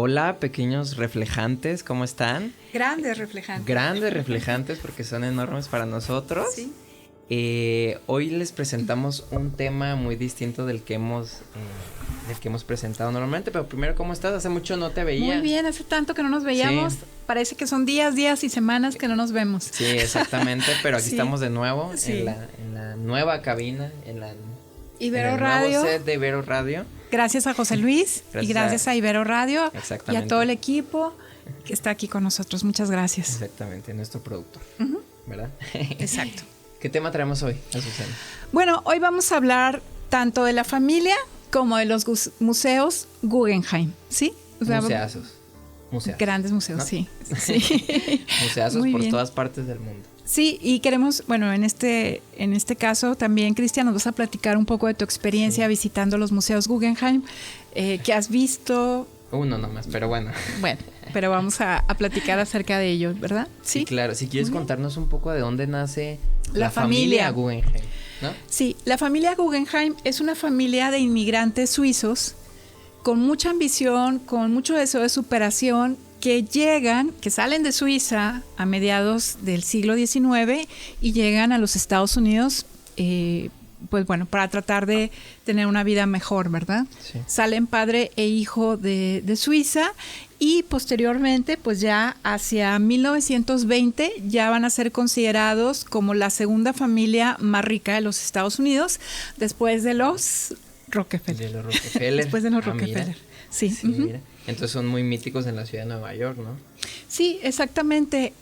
Hola, pequeños reflejantes, ¿cómo están? Grandes reflejantes. Grandes reflejantes porque son enormes para nosotros. Sí. Hoy les presentamos un tema muy distinto del que hemos presentado normalmente, pero primero, ¿cómo estás? Hace mucho no te veía. Muy bien, hace tanto que no nos veíamos. Sí. Parece que son días y semanas que no nos vemos. Sí, exactamente, pero aquí sí. Estamos de nuevo sí. en la nueva cabina, en el Radio. Nuevo set de Ibero Radio. Gracias a José Luis y gracias a Ibero Radio y a todo el equipo que está aquí con nosotros. Muchas gracias. Exactamente, nuestro productor, ¿verdad? Exacto. ¿Qué tema traemos hoy, Azucena? Bueno, hoy vamos a hablar tanto de la familia como de los museos Guggenheim, ¿sí? O sea, museazos. Grandes museos, ¿no? Sí. Museazos por todas partes del mundo. Sí, y queremos, bueno, en este caso también, Cristian, nos vas a platicar un poco de tu experiencia visitando los museos Guggenheim, ¿qué has visto? Uno nomás, pero bueno. Bueno, pero vamos a platicar acerca de ellos, ¿verdad? Sí, claro. Si quieres contarnos un poco de dónde nace la familia Guggenheim, ¿no? Sí, la familia Guggenheim es una familia de inmigrantes suizos con mucha ambición, con mucho deseo de superación, que salen de Suiza a mediados del siglo XIX y llegan a los Estados Unidos, pues bueno, para tratar de tener una vida mejor, ¿verdad? Sí. Salen padre e hijo de Suiza y posteriormente, pues ya hacia 1920 ya van a ser considerados como la segunda familia más rica de los Estados Unidos, después de los Rockefeller. Después de los Rockefeller. Mira. Sí. Mira. Entonces son muy míticos en la ciudad de Nueva York, ¿no? Sí, exactamente.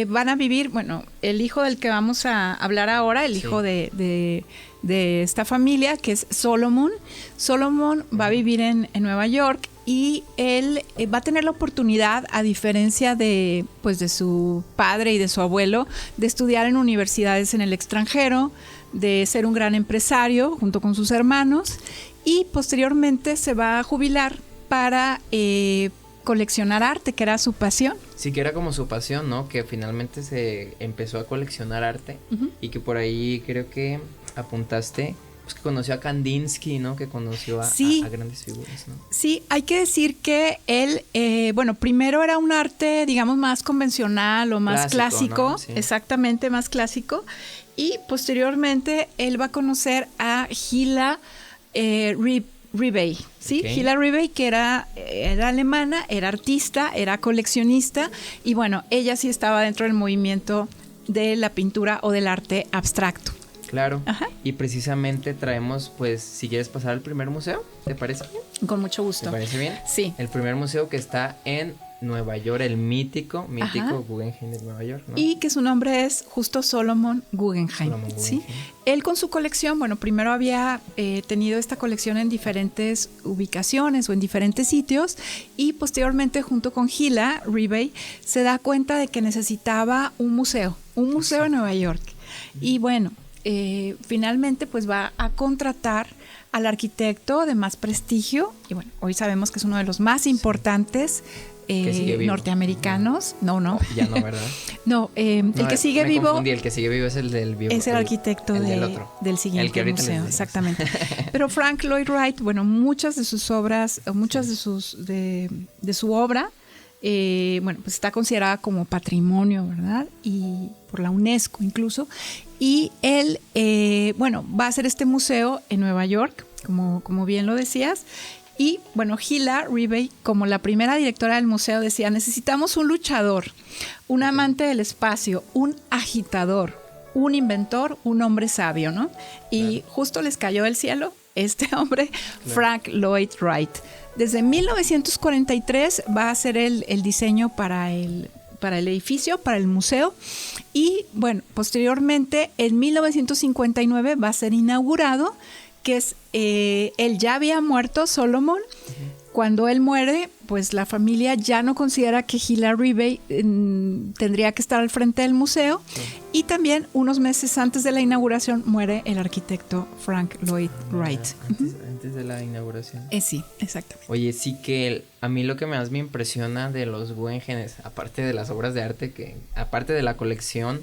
Van a vivir, bueno, el hijo del que vamos a hablar ahora, el hijo de esta familia, que es Solomon. Solomon va a vivir en Nueva York y él va a tener la oportunidad, a diferencia de su padre y de su abuelo, de estudiar en universidades en el extranjero, de ser un gran empresario junto con sus hermanos y posteriormente se va a jubilar para coleccionar arte, que era su pasión. Sí, que era como su pasión, ¿no? Que finalmente se empezó a coleccionar arte y que por ahí creo que apuntaste, pues que conoció a Kandinsky, ¿no? Que conoció a grandes figuras, ¿no? Sí, hay que decir que él, primero era un arte, digamos, más convencional o más clásico, ¿no? Sí. Exactamente, más clásico, y posteriormente él va a conocer a Hilla Ribey, ¿sí? Okay. Hilla Ribey, que era alemana, era artista, era coleccionista y bueno, ella sí estaba dentro del movimiento de la pintura o del arte abstracto. Claro. Ajá. Y precisamente traemos, pues, si quieres pasar al primer museo, ¿te parece bien? Con mucho gusto. ¿Te parece bien? Sí. El primer museo que está en Nueva York, el mítico Guggenheim de Nueva York, ¿no? Y que su nombre es justo Solomon Guggenheim. ¿Sí? Él con su colección, bueno, primero había tenido esta colección en diferentes ubicaciones o en diferentes sitios y posteriormente junto con Hilla Ribey se da cuenta de que necesitaba un museo en Nueva York. Y bueno, finalmente pues va a contratar al arquitecto de más prestigio y bueno, hoy sabemos que es uno de los más importantes norteamericanos. No. Ya no, ¿verdad? No, el que sigue vivo. Confundí, el que sigue vivo es el del vivo. Es el arquitecto del siguiente el que ahorita museo, exactamente. Pero Frank Lloyd Wright, bueno, muchas de sus obras, de su obra, pues está considerada como patrimonio, ¿verdad? Y por la UNESCO incluso. Y él, va a hacer este museo en Nueva York, como bien lo decías. Y bueno, Hilla Ribey, como la primera directora del museo, decía: necesitamos un luchador, un amante del espacio, un agitador, un inventor, un hombre sabio, ¿no? Y justo les cayó del cielo este hombre, Frank Lloyd Wright. Desde 1943 va a hacer el diseño para el edificio, para el museo. Y bueno, posteriormente, en 1959 va a ser inaugurado, que es, él ya había muerto, Solomon. Cuando él muere, pues la familia ya no considera que Hilla Ribey tendría que estar al frente del museo. Y también unos meses antes de la inauguración muere el arquitecto Frank Lloyd Wright. Antes de la inauguración. Sí, exactamente. Oye, sí que a mí lo que más me impresiona de los Guggenheim, aparte de las obras de arte, que aparte de la colección,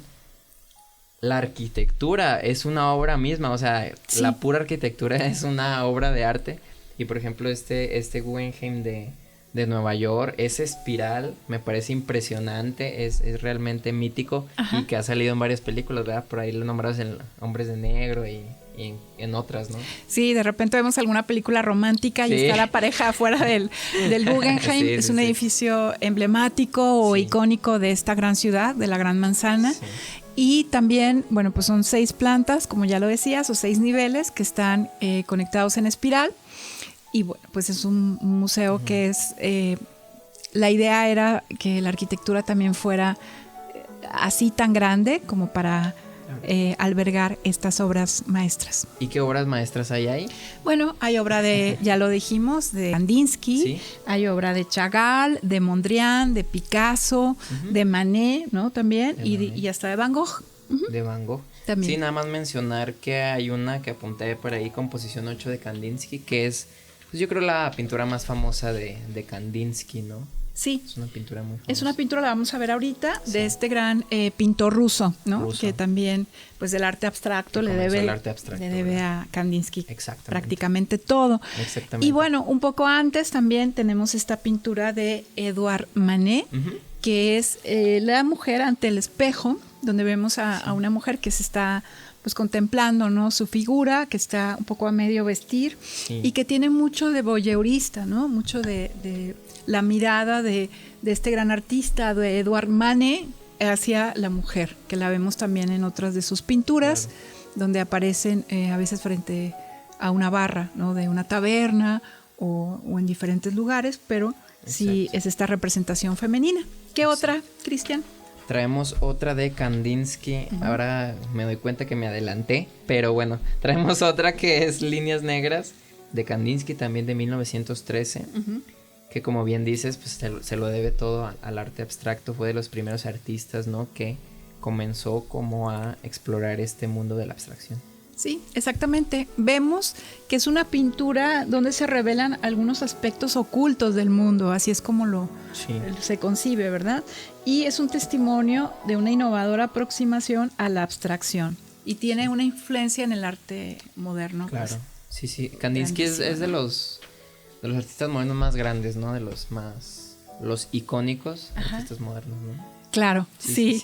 la arquitectura es una obra misma, o sea, sí. La pura arquitectura es una obra de arte. Y por ejemplo este Guggenheim de de Nueva York. Ese espiral me parece impresionante, es realmente mítico. Ajá. Y que ha salido en varias películas, ¿verdad? Por ahí lo nombrados en Hombres de Negro y en otras, ¿no? Sí, de repente vemos alguna película romántica y está la pareja afuera del Guggenheim. Sí, es un edificio emblemático o icónico de esta gran ciudad, de la Gran Manzana. Sí. Y también, bueno, pues son 6 plantas, como ya lo decías, o 6 niveles que están conectados en espiral. Y bueno, pues es un museo que es... la idea era que la arquitectura también fuera así tan grande como para... albergar estas obras maestras. ¿Y qué obras maestras hay ahí? Bueno, hay obra de, ya lo dijimos, de Kandinsky, ¿sí? Hay obra de Chagall, de Mondrian, de Picasso, de Manet, ¿no? También, y hasta de Van Gogh. De Van Gogh. También. Sí, nada más mencionar que hay una que apunté por ahí, composición 8 de Kandinsky, que es, pues yo creo la pintura más famosa de Kandinsky, ¿no? Sí. Es una pintura muy famosa. Es una pintura, la vamos a ver ahorita, de este gran pintor ruso, ¿no? Que también, pues del arte abstracto le debe a Kandinsky prácticamente todo. Exactamente. Y bueno, un poco antes también tenemos esta pintura de Edouard Manet, que es la mujer ante el espejo, donde vemos a una mujer que se está pues contemplando, ¿no? Su figura, que está un poco a medio vestir, y que tiene mucho de voyeurista, ¿no? Mucho de la mirada de este gran artista, de Edouard Manet, hacia la mujer, que la vemos también en otras de sus pinturas, donde aparecen a veces frente a una barra, ¿no? De una taberna o en diferentes lugares, pero sí es esta representación femenina. ¿Qué otra, Cristian? Traemos otra de Kandinsky. Ahora me doy cuenta que me adelanté, pero bueno, traemos otra que es Líneas Negras de Kandinsky, también de 1913, que como bien dices, pues se lo debe todo al arte abstracto. Fue de los primeros artistas, ¿no? Que comenzó como a explorar este mundo de la abstracción. Sí, exactamente. Vemos que es una pintura donde se revelan algunos aspectos ocultos del mundo, así es como se concibe, ¿verdad? Y es un testimonio de una innovadora aproximación a la abstracción y tiene una influencia en el arte moderno. Claro, pues, sí. Kandinsky es de los artistas modernos más grandes, ¿no? De los icónicos artistas modernos, ¿no? Claro, sí.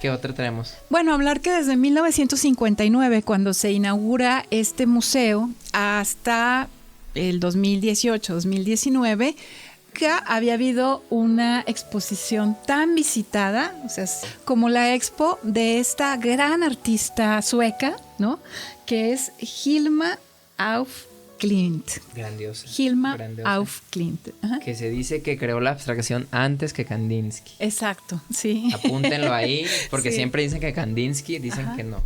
¿Qué otra traemos? Bueno, hablar que desde 1959, cuando se inaugura este museo, hasta el 2018-2019, que había habido una exposición tan visitada, o sea, como la expo de esta gran artista sueca, ¿no? Que es Hilma af Klint. Grandiosa. Hilma af Klint. Que se dice que creó la abstracción antes que Kandinsky. Exacto, sí. Apúntenlo ahí, porque siempre dicen que Kandinsky, dicen que no.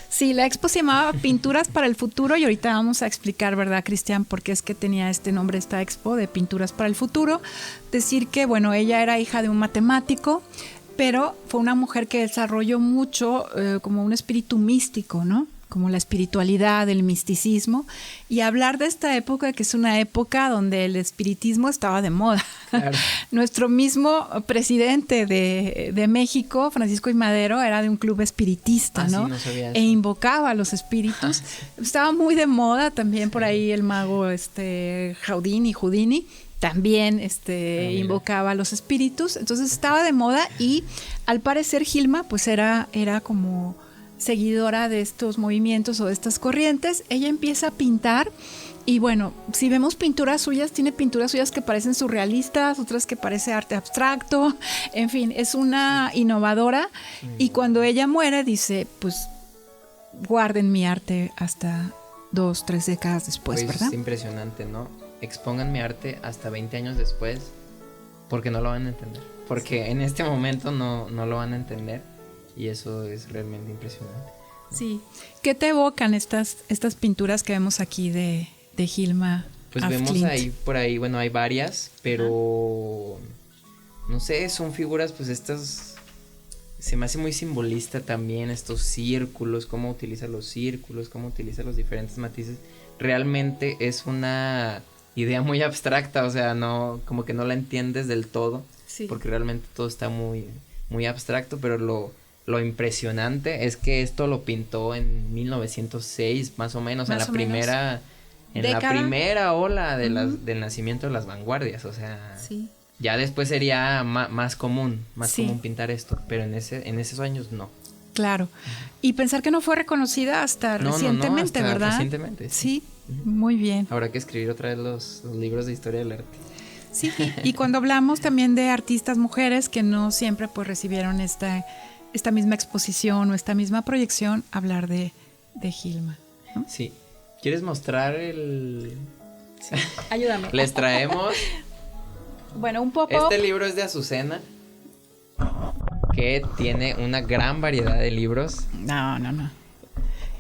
Sí, la expo se llamaba Pinturas para el Futuro y ahorita vamos a explicar, ¿verdad, Cristian? Por qué es que tenía este nombre esta expo de Pinturas para el Futuro. Decir que, bueno, ella era hija de un matemático, pero fue una mujer que desarrolló mucho como un espíritu místico, ¿no? Como la espiritualidad, el misticismo, y hablar de esta época que es una época donde el espiritismo estaba de moda. Claro. Nuestro mismo presidente de México, Francisco I. Madero, era de un club espiritista, ¿no? Sí, no sabía eso. E invocaba a los espíritus. Estaba muy de moda también por ahí el mago Houdini también invocaba a los espíritus. Entonces estaba de moda y al parecer Hilma pues era como seguidora de estos movimientos o de estas corrientes. Ella empieza a pintar y bueno, si vemos pinturas suyas, tiene pinturas suyas que parecen surrealistas, otras que parece arte abstracto, en fin, es una innovadora y cuando ella muere dice, pues guarden mi arte hasta 2-3 décadas después, pues, ¿verdad? Es impresionante, ¿no? Expongan mi arte hasta 20 años después porque no lo van a entender, porque en este momento no lo van a entender. Y eso es realmente impresionante. Sí. ¿Qué te evocan estas pinturas que vemos aquí de Hilma? Pues vemos Klint. Ahí por ahí, bueno, hay varias, pero no sé, son figuras, pues estas se me hace muy simbolista también estos círculos, cómo utiliza los círculos, cómo utiliza los diferentes matices. Realmente es una idea muy abstracta, o sea, no, como que no la entiendes del todo, porque realmente todo está muy, muy abstracto, pero lo impresionante es que esto lo pintó en 1906, más o menos, en la primera la primera ola de del nacimiento de las vanguardias, o sea, sí. Ya después sería más común pintar esto, pero en esos años no. Claro, y pensar que no fue reconocida hasta recientemente, hasta ¿verdad? Recientemente, sí. Muy bien. Habrá que escribir otra vez los libros de historia del arte. Sí, y cuando hablamos también de artistas mujeres que no siempre pues recibieron esta misma exposición o esta misma proyección, hablar de Gilma, ¿no? Sí. ¿Quieres mostrar el...? Sí. Ayúdame. Les traemos... Bueno, un pop-up. Este libro es de Azucena, que tiene una gran variedad de libros. No.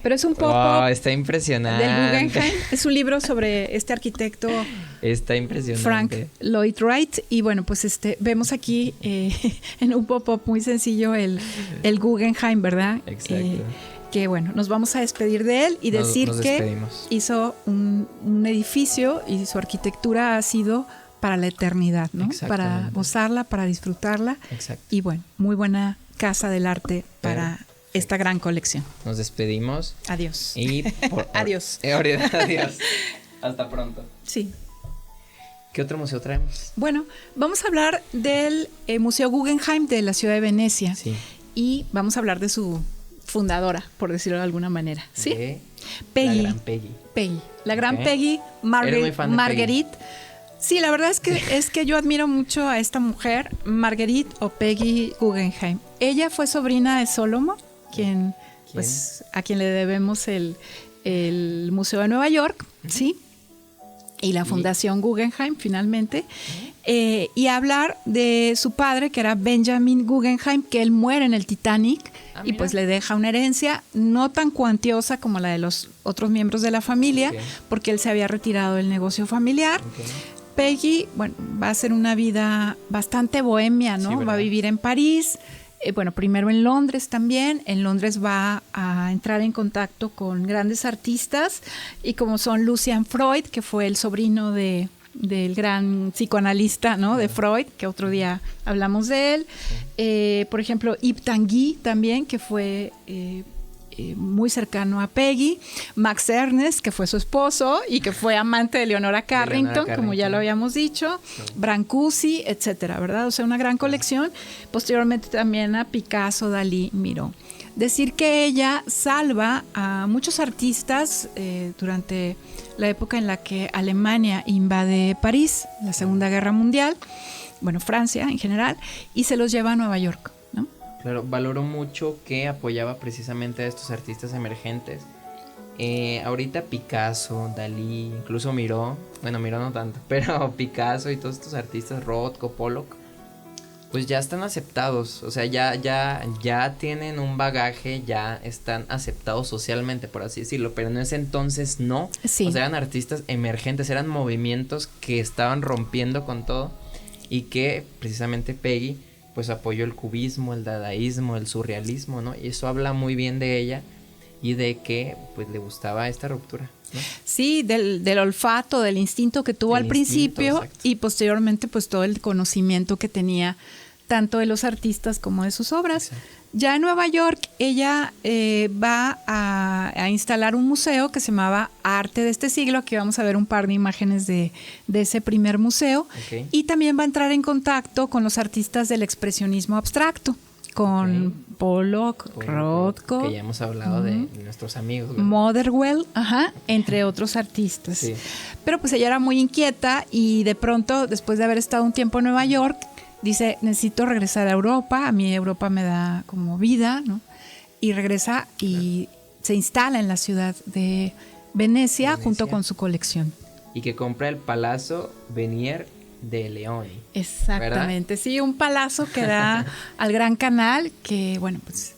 Pero es un pop-up. Está impresionante. Del Guggenheim. Es un libro sobre este arquitecto. Está impresionante. Frank Lloyd Wright. Y bueno, pues vemos aquí en un pop-up muy sencillo el Guggenheim, ¿verdad? Exacto. Que bueno, nos vamos a despedir de él y decir que hizo un edificio y su arquitectura ha sido para la eternidad, ¿no? Para gozarla, para disfrutarla. Exacto. Y bueno, muy buena casa del arte para esta gran colección. Nos despedimos. Adiós. Y adiós. Adiós. Hasta pronto. Sí. ¿Qué otro museo traemos? Bueno, vamos a hablar del Museo Guggenheim de la ciudad de Venecia. Sí. Y vamos a hablar de su fundadora, por decirlo de alguna manera. ¿Sí? Peggy. La gran Peggy. La gran Peggy Marguerite. Sí, la verdad es que yo admiro mucho a esta mujer, Marguerite o Peggy Guggenheim. Ella fue sobrina de Solomon, pues a quien le debemos el Museo de Nueva York, ¿sí? Y la Fundación Guggenheim, finalmente. Y hablar de su padre, que era Benjamin Guggenheim, que él muere en el Titanic y pues le deja una herencia no tan cuantiosa como la de los otros miembros de la familia, porque él se había retirado del negocio familiar. Peggy, bueno, va a hacer una vida bastante bohemia, ¿no? Sí, va a vivir en París, primero en Londres también. En Londres va a entrar en contacto con grandes artistas y como son Lucian Freud, que fue el sobrino del gran psicoanalista, ¿no? De Freud, que otro día hablamos de él. Por ejemplo, Yves Tanguy también, que fue muy cercano a Peggy. Max Ernst, que fue su esposo y que fue amante de Leonora Carrington, como ya lo habíamos dicho. Brancusi, etcétera, ¿verdad? O sea, una gran colección. Posteriormente también a Picasso, Dalí, Miró. Decir que ella salva a muchos artistas durante la época en la que Alemania invade París, la Segunda Guerra Mundial, Francia en general, y se los lleva a Nueva York, ¿no? Claro, valoró mucho que apoyaba precisamente a estos artistas emergentes. Ahorita Picasso, Dalí, incluso Miró no tanto, pero Picasso y todos estos artistas, Rothko, Pollock, pues ya están aceptados, o sea, ya tienen un bagaje, ya están aceptados socialmente, por así decirlo, pero en ese entonces no. Sí. O sea, eran artistas emergentes, eran movimientos que estaban rompiendo con todo y que precisamente Peggy pues apoyó el cubismo, el dadaísmo, el surrealismo, ¿no? Y eso habla muy bien de ella y de que pues le gustaba esta ruptura, ¿no? Sí, del olfato, del instinto que tuvo al principio y posteriormente pues todo el conocimiento que tenía tanto de los artistas como de sus obras. Exacto. Ya en Nueva York ella va a instalar un museo que se llamaba Arte de este siglo. Aquí vamos a ver un par de imágenes de ese primer museo. Okay. Y también va a entrar en contacto con los artistas del expresionismo abstracto, con Pollock, Rothko, que ya hemos hablado de nuestros amigos, ¿verdad? Motherwell, entre otros artistas. Sí. Pero pues ella era muy inquieta y de pronto, después de haber estado un tiempo en Nueva York, dice, necesito regresar a Europa, a mí Europa me da como vida, ¿no? Y regresa y se instala en la ciudad de Venecia junto con su colección. Y que compra el Palazzo Venier de Leoni. Exactamente, ¿verdad? Sí, un palazzo que da al Gran Canal, que pues...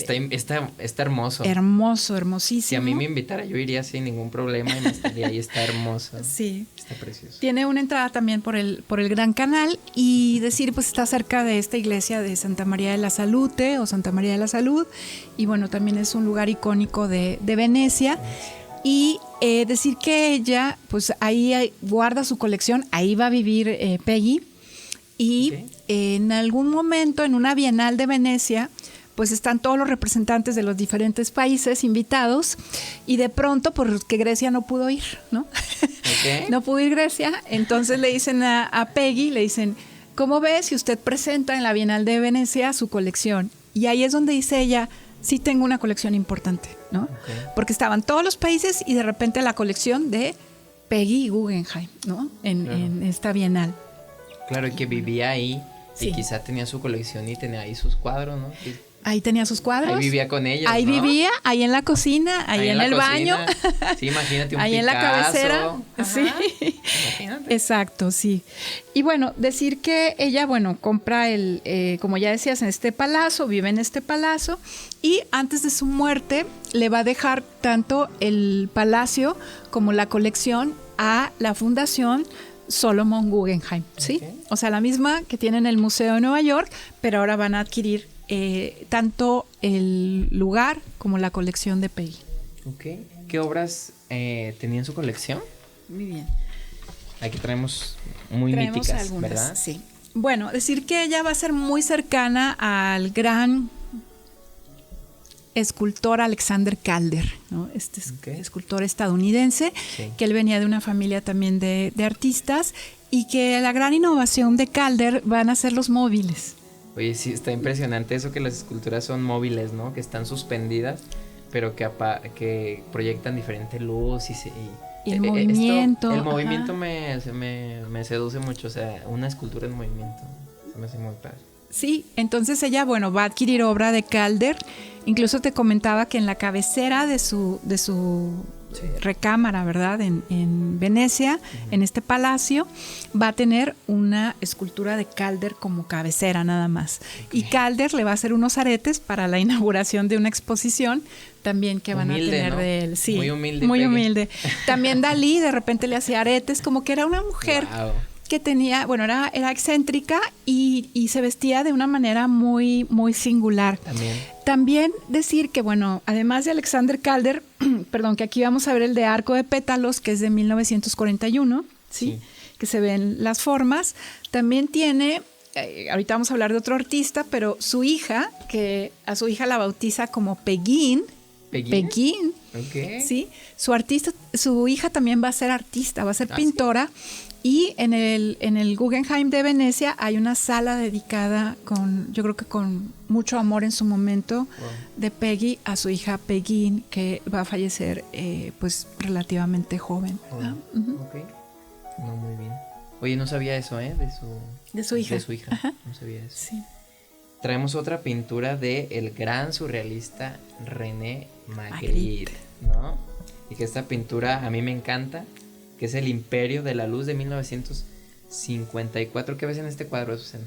está hermoso. Hermoso, hermosísimo. Si a mí me invitara, yo iría sin ningún problema y me estaría ahí, está hermoso. Sí. Está precioso. Tiene una entrada también por el Gran Canal y decir, pues está cerca de esta iglesia de Santa María de la Salute o Santa María de la Salud y también es un lugar icónico de Venecia. Y decir que ella, pues ahí guarda su colección, ahí va a vivir Peggy y en algún momento en una Bienal de Venecia pues están todos los representantes de los diferentes países invitados y de pronto, porque Grecia no pudo ir, ¿no? Okay. No pudo ir Grecia, entonces le dicen a Peggy, le dicen, ¿cómo ve si usted presenta en la Bienal de Venecia su colección? Y ahí es donde dice ella, sí tengo una colección importante, ¿no? Okay. Porque estaban todos los países y de repente la colección de Peggy Guggenheim, ¿no? En esta Bienal. Claro, y que vivía ahí y quizá tenía su colección y tenía ahí sus cuadros, ¿no? Ahí tenía sus cuadros. Ahí vivía con ellos, ahí, ¿no? Vivía, ahí en la cocina, ahí en el baño. Sí, imagínate un ahí Picasso. En la cabecera. Ajá, sí. Imagínate. Exacto, sí. Y bueno, decir que ella, bueno, compra como ya decías, en este palazzo, vive en este palazzo y antes de su muerte le va a dejar tanto el palacio como la colección a la fundación Solomon Guggenheim, ¿sí? Okay. O sea, la misma que tiene en el Museo de Nueva York, pero ahora van a adquirir tanto el lugar como la colección de Peggy. Ok. ¿Qué obras tenía en su colección? Muy bien. Aquí traemos míticas, algunas, ¿verdad? Sí. Bueno, decir que ella va a ser muy cercana al gran escultor Alexander Calder, ¿no? Este escultor estadounidense, que él venía de una familia también de artistas y que la gran innovación de Calder van a ser los móviles. Oye, sí, está impresionante eso que las esculturas son móviles, ¿no? Que están suspendidas, pero que proyectan diferente luz y el movimiento. El movimiento me seduce mucho, o sea, una escultura en movimiento, se me hace muy padre. Sí, entonces ella, bueno, va a adquirir obra de Calder. Incluso te comentaba que en la cabecera de su recámara, ¿verdad? En Venecia, en este palacio, va a tener una escultura de Calder como cabecera nada más. Okay. Y Calder le va a hacer unos aretes para la inauguración de una exposición también que van humilde, a tener, ¿no? De él. Sí, muy humilde. Muy humilde. También Dalí de repente le hacía aretes, como que era una mujer... Wow. Que tenía, bueno, era excéntrica y se vestía de una manera muy, muy singular. También decir que, bueno, además de Alexander Calder, perdón, que aquí vamos a ver el de Arco de Pétalos, que es de 1941, ¿sí? Que se ven las formas. También tiene, ahorita vamos a hablar de otro artista, pero su hija, que a su hija la bautiza como Peguín. ¿Peguín? Okay. Sí. Su hija también va a ser artista, va a ser pintora. ¿Sí? Y en el Guggenheim de Venecia hay una sala dedicada yo creo que con mucho amor en su momento, de Peggy a su hija Peguín, que va a fallecer pues relativamente joven. Okay. No, muy bien. Oye, no sabía eso, ¿eh? De su hija. De su hija. Ajá. No sabía eso. Sí. Traemos otra pintura de el gran surrealista René Magritte, ¿no? Y que esta pintura a mí me encanta, que es El Imperio de la Luz de 1954. ¿Qué ves en este cuadro, Susana?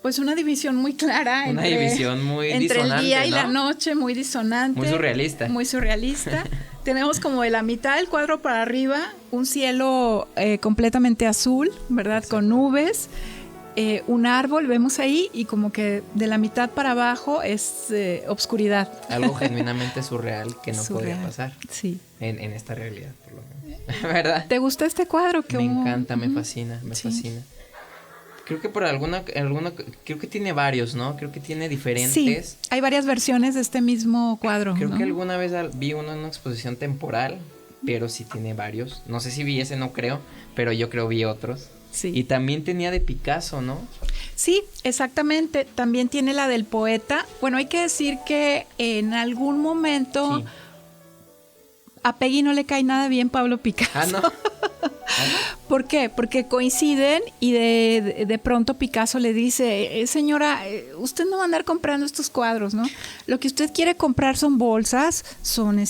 Pues una división muy clara. Una división muy entre disonante, el día y ¿no? la noche, muy disonante. Muy surrealista. Muy surrealista. Tenemos como de la mitad del cuadro para arriba un cielo completamente azul, ¿verdad? Exacto. Con nubes. Un árbol, vemos ahí, y como que de la mitad para abajo es obscuridad. Algo genuinamente surreal que no podría pasar. Sí. En esta realidad, por lo menos. ¿Verdad? ¿Te gusta este cuadro? Me encanta, me fascina, me fascina. Creo que por alguna, creo que tiene varios, ¿no? Creo que tiene diferentes. Sí, hay varias versiones de este mismo cuadro. Creo ¿no? que alguna vez vi uno en una exposición temporal, pero sí tiene varios. No sé si vi ese, no creo, pero yo creo vi otros. Sí. Y también tenía de Picasso, ¿no? Sí, exactamente. También tiene la del poeta. Bueno, hay que decir que en algún momento a Peggy no le cae nada bien Pablo Picasso. Ah, ¿no? ¿Por qué? Porque coinciden y de pronto Picasso le dice, señora, usted no va a andar comprando estos cuadros, ¿no? Lo que usted quiere comprar son bolsas, son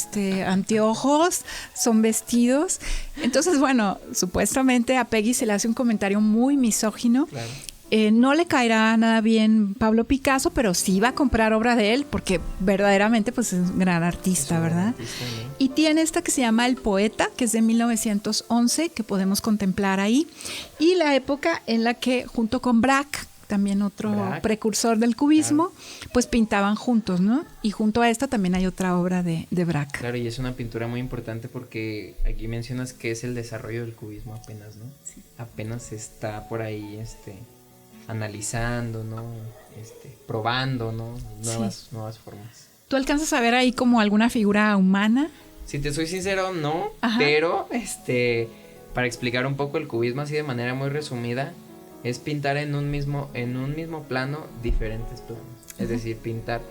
anteojos, son vestidos. Entonces, bueno, supuestamente a Peggy se le hace un comentario muy misógino. Claro. No le caerá nada bien Pablo Picasso, pero sí va a comprar obra de él porque verdaderamente pues es un gran artista, ¿verdad? Artista, ¿no? Y tiene esta que se llama El Poeta, que es de 1911, que podemos contemplar ahí. Y la época en la que junto con Braque, también otro precursor del cubismo, pues pintaban juntos, ¿no? Y junto a esta también hay otra obra de Braque. Claro, y es una pintura muy importante porque aquí mencionas que es el desarrollo del cubismo apenas, ¿no? Sí. Apenas está por ahí analizando, ¿no? Probando, ¿no? Nuevas formas. ¿Tú alcanzas a ver ahí como alguna figura humana? Si te soy sincero, no. Ajá. Pero, para explicar un poco el cubismo así de manera muy resumida, es pintar en un mismo plano diferentes planos. Es decir, pintar,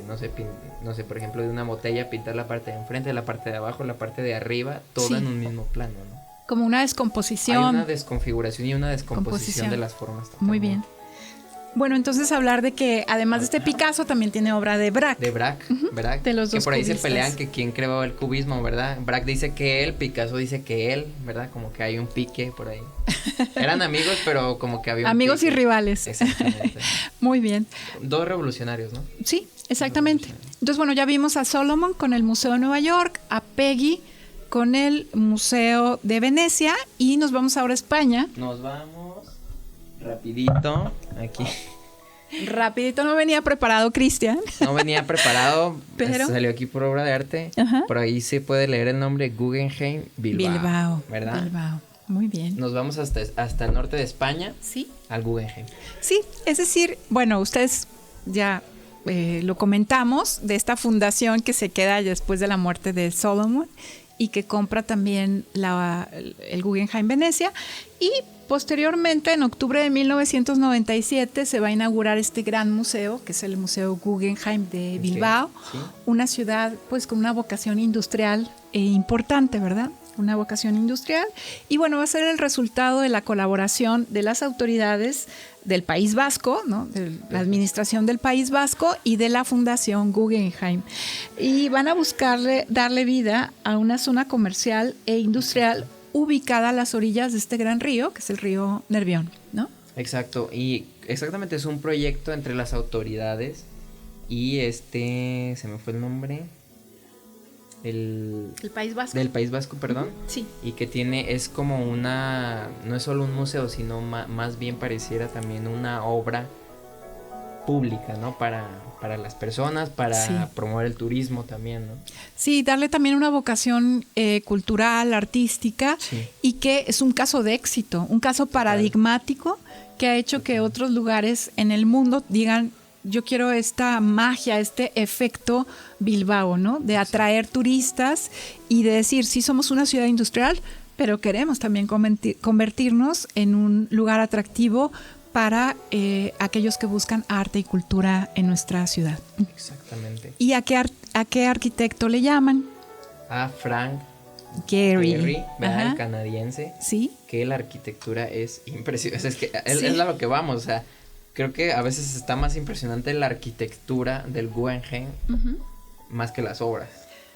no sé, por ejemplo, de una botella, pintar la parte de enfrente, la parte de abajo, la parte de arriba, todo en un mismo plano, ¿no? Como una descomposición. Hay una desconfiguración y una descomposición de las formas. Muy bien. Bueno, entonces hablar de que además de este Picasso también tiene obra de Braque. De Braque, Braque. De los dos que por ahí cubistas. se pelean que quién creó el cubismo, ¿verdad? Braque dice que él, Picasso dice que él, ¿verdad? Como que hay un pique por ahí. Eran amigos, pero como que había un amigos pique. Y rivales. Exactamente. Muy bien. Dos revolucionarios, ¿no? Sí, exactamente. Entonces, bueno, ya vimos a Solomon con el Museo de Nueva York, a Peggy con el Museo de Venecia y nos vamos ahora a España. Nos vamos rapidito aquí. Rapidito, no venía preparado Cristian. No venía preparado, pero salió aquí por obra de arte. Ajá. Por ahí se puede leer el nombre Guggenheim Bilbao. ¿Verdad? Bilbao, muy bien. Nos vamos hasta el norte de España. Sí. Al Guggenheim. Sí, es decir, bueno, ustedes ya lo comentamos de esta fundación que se queda después de la muerte de Solomon y que compra también el Guggenheim Venecia y posteriormente en octubre de 1997 se va a inaugurar este gran museo que es el Museo Guggenheim de Bilbao, sí. Una ciudad pues con una vocación industrial importante, ¿verdad? Una vocación industrial y bueno, va a ser el resultado de la colaboración de las autoridades del País Vasco, ¿no? De la administración del País Vasco y de la Fundación Guggenheim. Y van a darle vida a una zona comercial e industrial ubicada a las orillas de este gran río, que es el río Nervión, ¿no? Exacto, y exactamente es un proyecto entre las autoridades y se me fue el nombre... El País Vasco. Del País Vasco, perdón. Sí. Y que es como no es solo un museo, sino más bien pareciera también una obra pública, ¿no? Para las personas, para promover el turismo también, ¿no? Sí, darle también una vocación cultural, artística, y que es un caso de éxito, un caso paradigmático que ha hecho que otros lugares en el mundo digan, yo quiero esta magia, este efecto Bilbao, ¿no? De atraer turistas y de decir, sí somos una ciudad industrial, pero queremos también convertirnos en un lugar atractivo para aquellos que buscan arte y cultura en nuestra ciudad. Exactamente. ¿Y a qué arquitecto le llaman? A Frank Gehry, ¿verdad? El canadiense. Sí. Que la arquitectura es impresionante. Es que es a lo que vamos, o sea, creo que a veces está más impresionante la arquitectura del Guggenheim más que las obras.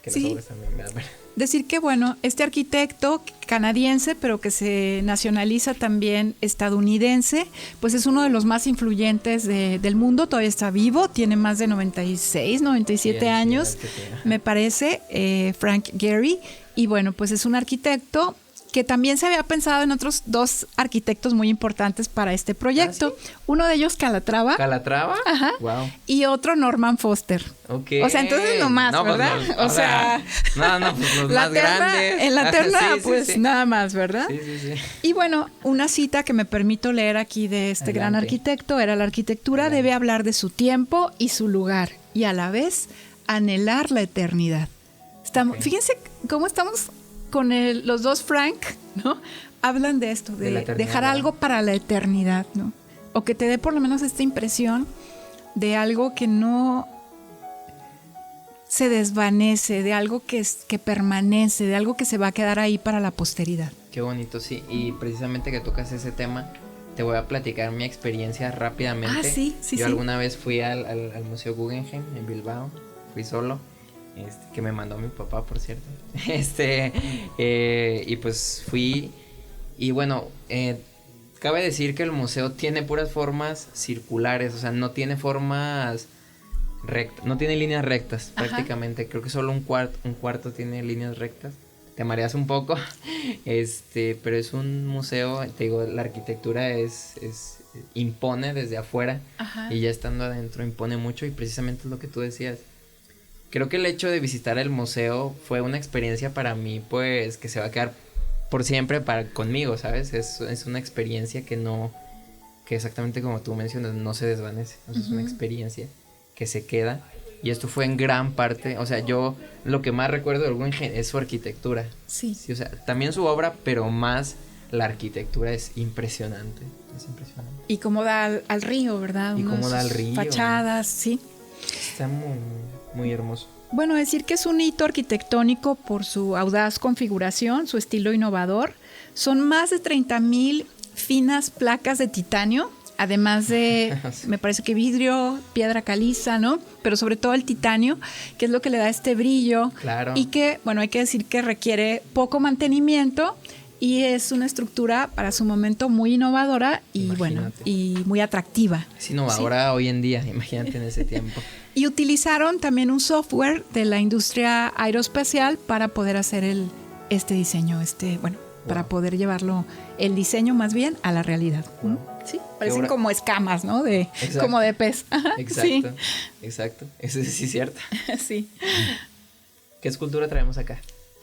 Que las obras también, ¿verdad? Decir que, bueno, este arquitecto canadiense, pero que se nacionaliza también estadounidense, pues es uno de los más influyentes del mundo, todavía está vivo, tiene más de 96, 97 años, me parece, Frank Gehry, y bueno, pues es un arquitecto que también se había pensado en otros dos arquitectos muy importantes para este proyecto. ¿Ah, sí? Uno de ellos, Calatrava. ¿Calatrava? Ajá. Wow. Y otro, Norman Foster. Ok. O sea, entonces nomás, no, ¿verdad? Pues, o sea... No, pues los más grandes. En la terna, sí. Nada más, ¿verdad? Sí. Y bueno, una cita que me permito leer aquí de este gran arquitecto era: la arquitectura debe hablar de su tiempo y su lugar, y a la vez anhelar la eternidad. Fíjense cómo estamos... con los dos Frank, ¿no? Hablan de esto, de dejar algo para la eternidad, ¿no? O que te dé por lo menos esta impresión de algo que no se desvanece, de algo que permanece, de algo que se va a quedar ahí para la posteridad. Qué bonito, sí. Y precisamente que tocas ese tema, te voy a platicar mi experiencia rápidamente. Ah, sí. Yo alguna vez fui al Museo Guggenheim en Bilbao, fui solo. Que me mandó mi papá, por cierto. Y pues fui. Y bueno, cabe decir que el museo tiene puras formas circulares. O sea, no tiene formas rectas. No tiene líneas rectas, prácticamente. Creo que solo un cuarto tiene líneas rectas. Te mareas un poco. Pero es un museo. Te digo, la arquitectura impone desde afuera. Ajá. Y ya estando adentro impone mucho. Y precisamente es lo que tú decías. Creo que el hecho de visitar el museo fue una experiencia para mí, pues, que se va a quedar por siempre conmigo, ¿sabes? Es una experiencia que que exactamente como tú mencionas, no se desvanece. O sea, es una experiencia que se queda. Y esto fue en gran parte, o sea, yo lo que más recuerdo de Guggenheim es su arquitectura. Sí. O sea, también su obra, pero más la arquitectura es impresionante. Es impresionante. Y cómo da al río, ¿verdad? Y cómo da al río. Fachadas, sí. Está muy, muy hermoso. Bueno, decir que es un hito arquitectónico por su audaz configuración, su estilo innovador. Son más de 30,000 finas placas de titanio, además de, me parece que vidrio, piedra caliza, ¿no? Pero sobre todo el titanio, que es lo que le da este brillo. Claro. Y que, bueno, hay que decir que requiere poco mantenimiento y es una estructura para su momento muy innovadora y, bueno, y muy atractiva. Es innovadora hoy en día, imagínate en ese tiempo. Y utilizaron también un software de la industria aeroespacial para poder hacer este diseño, para poder llevarlo, el diseño más bien, a la realidad. Sí, parecen como escamas, ¿no? Como de pez. Ajá, exacto, sí. Exacto. Eso sí es cierto. Sí. ¿Qué escultura traemos acá?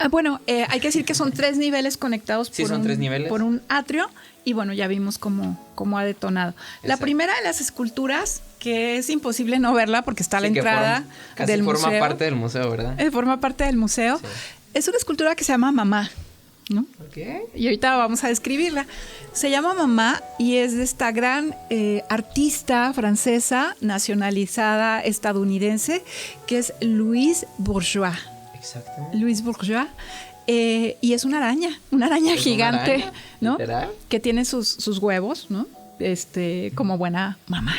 Bueno, hay que decir que son 3 niveles conectados tres niveles. Por un atrio. Y bueno, ya vimos cómo ha detonado. Exacto. La primera de las esculturas, que es imposible no verla porque está a la entrada del museo. Forma parte del museo, ¿verdad? Forma parte del museo. Sí. Es una escultura que se llama Mamá, ¿no? Okay. Y ahorita vamos a describirla. Se llama Mamá y es de esta gran artista francesa nacionalizada estadounidense que es Louise Bourgeois. Exactamente. Louise Bourgeois. Y es una araña gigante, ¿una araña? ¿No? ¿Literal? Que tiene sus huevos, ¿no? Como buena mamá.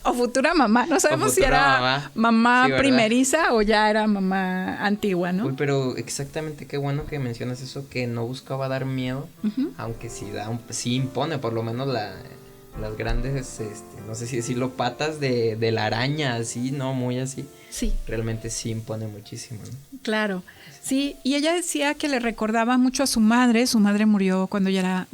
O futura mamá. No sabemos si era mamá sí, primeriza o ya era mamá antigua, ¿no? Uy, pero exactamente qué bueno que mencionas eso, que no buscaba dar miedo, aunque sí impone, por lo menos las grandes, no sé si decirlo, patas de la araña, así, ¿no? Muy así. Sí. Realmente sí impone muchísimo, ¿no? Claro. Sí, y ella decía que le recordaba mucho a su madre murió cuando ella era,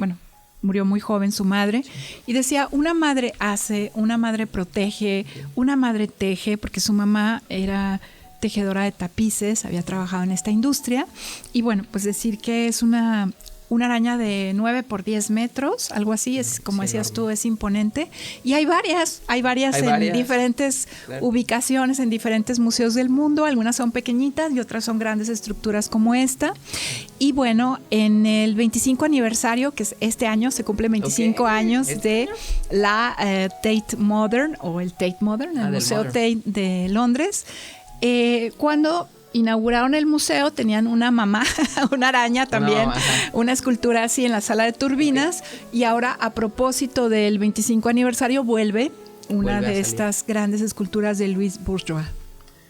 murió muy joven su madre, y decía, una madre hace, una madre protege, una madre teje, porque su mamá era tejedora de tapices, había trabajado en esta industria, y bueno, pues decir que es una araña de 9 por 10 metros, algo así, es como decías tú, es imponente. Y hay varias en diferentes ubicaciones, en diferentes museos del mundo. Algunas son pequeñitas y otras son grandes estructuras como esta. Y bueno, en el 25 aniversario, que es este año, se cumplen 25 años de la Tate Modern, o el Tate Modern, el Museo Tate de Londres. Cuando inauguraron el museo, tenían una mamá, una araña también, una escultura así en la sala de turbinas, y ahora a propósito del 25 aniversario vuelve una de estas grandes esculturas de Louise Bourgeois.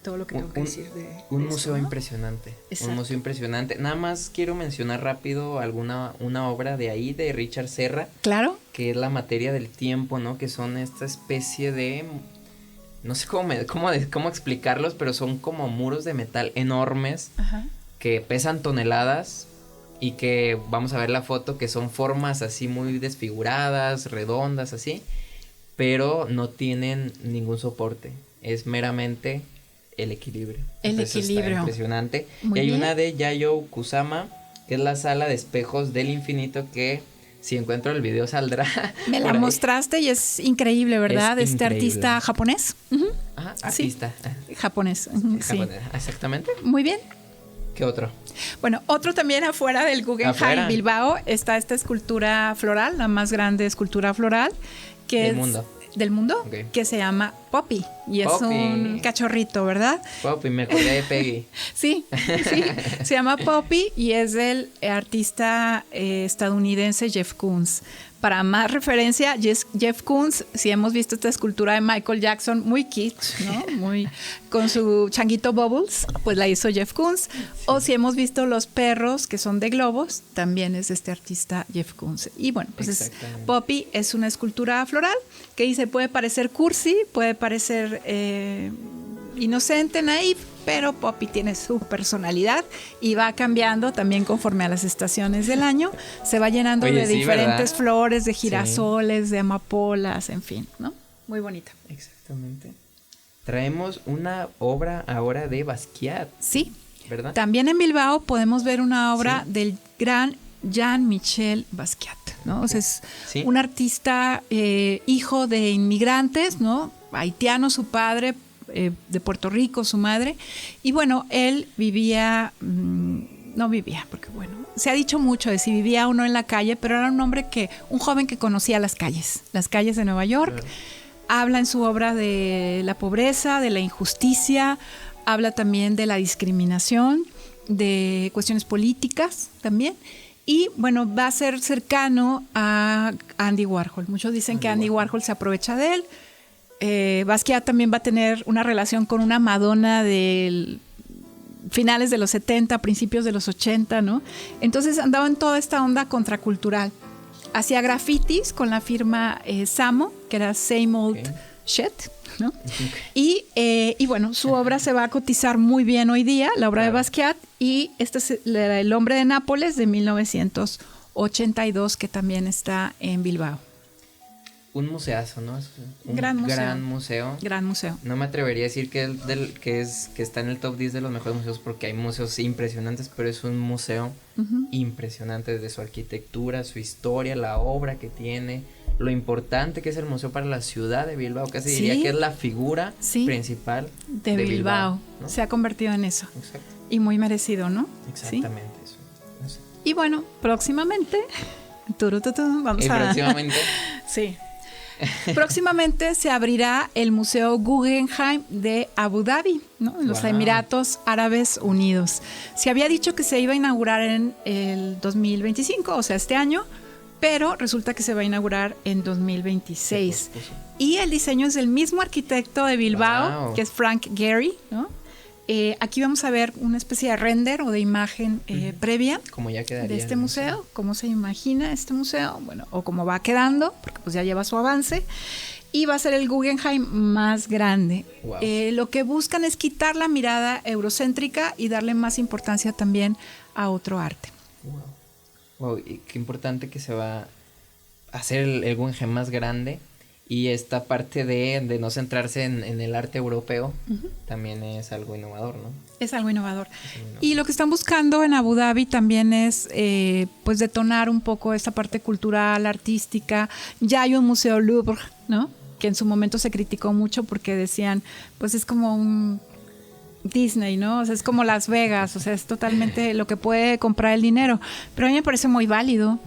Todo lo que tengo que decir de un eso, museo ¿no? impresionante. Exacto. Un museo impresionante. Nada más quiero mencionar rápido una obra de ahí, de Richard Serra. Claro. Que es La materia del tiempo, ¿no? Que son esta especie de... No sé cómo explicarlos, pero son como muros de metal enormes que pesan toneladas y que vamos a ver la foto, que son formas así muy desfiguradas, redondas, así, pero no tienen ningún soporte. Es meramente el equilibrio. Entonces está impresionante. Muy y hay bien. una de Yayoi Kusama, que es la sala de espejos del infinito, que si encuentro el video saldrá. Me la mostraste y es increíble, ¿verdad? Es increíble. Artista japonés. Ajá, artista. Sí. Japonés. Sí. Exactamente. Muy bien. ¿Qué otro? Bueno, otro también afuera del Guggenheim Bilbao está esta escultura floral, la más grande escultura floral, que del mundo, que se llama Poppy, y es un cachorrito, ¿verdad? Poppy, me acordé de Peggy. Sí, se llama Poppy y es del artista estadounidense Jeff Koons. Para más referencia, Jeff Koons, si hemos visto esta escultura de Michael Jackson, muy kitsch, ¿no? Muy con su changuito Bubbles, pues la hizo Jeff Koons. Sí. O si hemos visto los perros que son de globos, también es de este artista Jeff Koons. Y bueno, pues Poppy es una escultura floral que dice, puede parecer cursi, puede parecer inocente, naif, pero Poppy tiene su personalidad y va cambiando también conforme a las estaciones del año. Se va llenando de diferentes flores, de girasoles, de amapolas, en fin, ¿no? Muy bonita. Exactamente. Traemos una obra ahora de Basquiat. Sí. ¿Verdad? También en Bilbao podemos ver una obra del gran Jean-Michel Basquiat, ¿no? O sea, es un artista hijo de inmigrantes, ¿no? Haitiano su padre, de Puerto Rico su madre. Y bueno, él vivía, no vivía, porque bueno, se ha dicho mucho de si vivía o no en la calle, pero era un joven que conocía las calles de Nueva York. Claro. Habla en su obra de la pobreza, de la injusticia, habla también de la discriminación, de cuestiones políticas también. Y bueno, va a ser cercano a Andy Warhol. Muchos dicen que Andy Warhol se aprovecha de él. Basquiat también va a tener una relación con una Madonna de finales de los 70, principios de los 80, ¿no? Entonces andaba en toda esta onda contracultural. Hacía grafitis con la firma Samo, que era Same Old Shit, ¿no? Y bueno, su obra se va a cotizar muy bien hoy día, la obra de Basquiat, y este es El hombre de Nápoles de 1982, que también está en Bilbao. Un museazo, ¿no? Un gran museo. Gran museo. No me atrevería a decir que está en el top 10 de los mejores museos, porque hay museos impresionantes, pero es un museo impresionante desde su arquitectura, su historia, la obra que tiene, lo importante que es el museo para la ciudad de Bilbao. Casi diría que es la figura principal de Bilbao, ¿no? Se ha convertido en eso. Exacto. Y muy merecido, ¿no? Exactamente eso. Y bueno, próximamente próximamente sí. Próximamente se abrirá el Museo Guggenheim de Abu Dhabi, ¿no? En los Emiratos Árabes Unidos. Se había dicho que se iba a inaugurar en el 2025, o sea, este año, pero resulta que se va a inaugurar en 2026. Y el diseño es del mismo arquitecto de Bilbao, que es Frank Gehry, ¿no? Aquí vamos a ver una especie de render o de imagen previa de este museo, cómo se imagina este museo, bueno, o cómo va quedando, porque pues ya lleva su avance, y va a ser el Guggenheim más grande. Wow. Lo que buscan es quitar la mirada eurocéntrica y darle más importancia también a otro arte. Wow, y qué importante que se va a hacer el Guggenheim más grande. Y esta parte de no centrarse en el arte europeo también es algo innovador, ¿no? Es algo innovador. Y lo que están buscando en Abu Dhabi también es pues detonar un poco esta parte cultural, artística. Ya hay un museo Louvre, ¿no? Que en su momento se criticó mucho porque decían, pues es como un Disney, ¿no? O sea, es como Las Vegas, o sea, es totalmente lo que puede comprar el dinero. Pero a mí me parece muy válido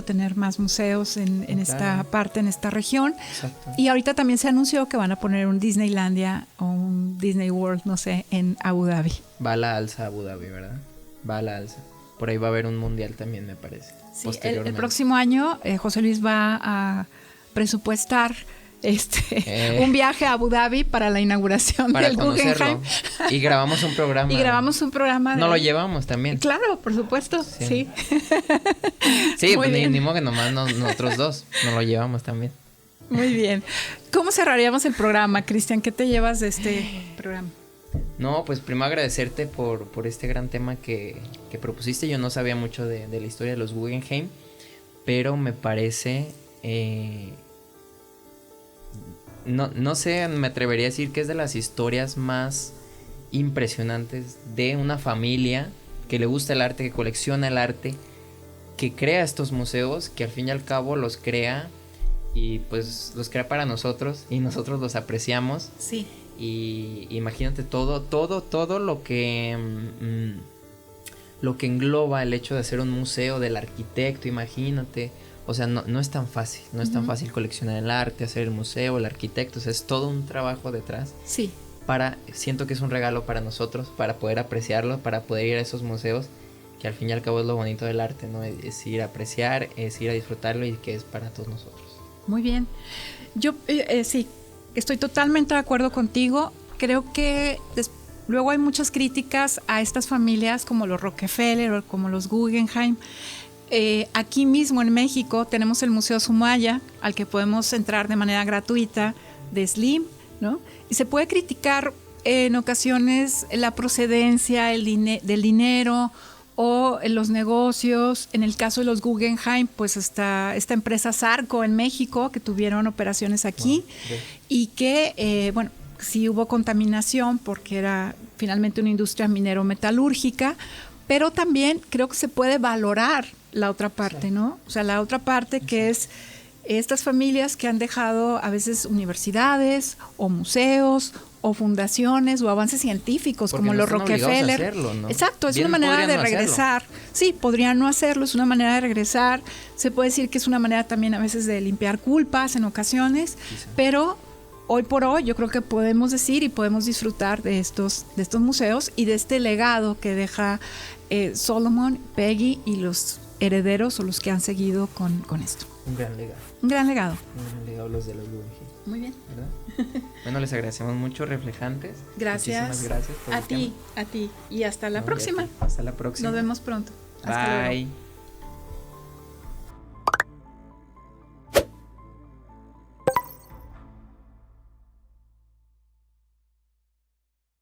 tener más museos en esta parte, en esta región. Exacto. Y ahorita también se anunció que van a poner un Disneylandia o un Disney World, no sé, en Abu Dhabi. Va a la alza Abu Dhabi, ¿verdad? Va a la alza. Por ahí va a haber un mundial también, me parece. Sí, el próximo año José Luis va a presupuestar un viaje a Abu Dhabi para la inauguración del Guggenheim. Y grabamos un programa. No lo llevamos también. Claro, por supuesto, sí. Sí, pues ni modo que nomás nosotros dos nos lo llevamos también. Muy bien. ¿Cómo cerraríamos el programa, Cristian? ¿Qué te llevas de este programa? No, pues primero agradecerte por este gran tema que propusiste. Yo no sabía mucho de la historia de los Guggenheim, pero me parece... No sé, me atrevería a decir que es de las historias más impresionantes de una familia que le gusta el arte, que colecciona el arte, que crea estos museos, que al fin y al cabo los crea y pues los crea para nosotros y nosotros los apreciamos. Sí. Y imagínate todo lo que engloba el hecho de hacer un museo, del arquitecto, imagínate. O sea, no es tan fácil, no es tan fácil coleccionar el arte, hacer el museo, el arquitecto, o sea, es todo un trabajo detrás. Sí. Siento que es un regalo para nosotros, para poder apreciarlo, para poder ir a esos museos, que al fin y al cabo es lo bonito del arte, ¿no? Es ir a apreciar, es ir a disfrutarlo y que es para todos nosotros. Muy bien. Yo sí, estoy totalmente de acuerdo contigo. Creo que luego hay muchas críticas a estas familias como los Rockefeller o como los Guggenheim. Aquí mismo en México tenemos el Museo Sumaya, al que podemos entrar de manera gratuita, de Slim, ¿no? Y se puede criticar en ocasiones la procedencia del dinero o los negocios. En el caso de los Guggenheim, pues está esta empresa Sarco en México, que tuvieron operaciones aquí, y que, bueno, sí hubo contaminación porque era finalmente una industria minero-metalúrgica, pero también creo que se puede valorar la otra parte, ¿no? O sea, la otra parte que es estas familias que han dejado a veces universidades o museos o fundaciones o avances científicos porque como no los Rockefeller. Hacerlo, ¿no? Exacto, es una manera de regresar. Sí, podrían no hacerlo, es una manera de regresar. Se puede decir que es una manera también a veces de limpiar culpas en ocasiones, quizá. Pero hoy por hoy yo creo que podemos decir y podemos disfrutar de estos museos y de este legado que deja Solomon, Peggy y los herederos o los que han seguido con esto. Un gran legado. Un gran legado. Un gran legado los de la UNG. Muy bien. ¿Verdad? Bueno, les agradecemos mucho, reflejantes. Gracias. Muchísimas gracias por a ti. Y hasta la próxima. Hasta la próxima. Nos vemos pronto. Hasta Bye. luego.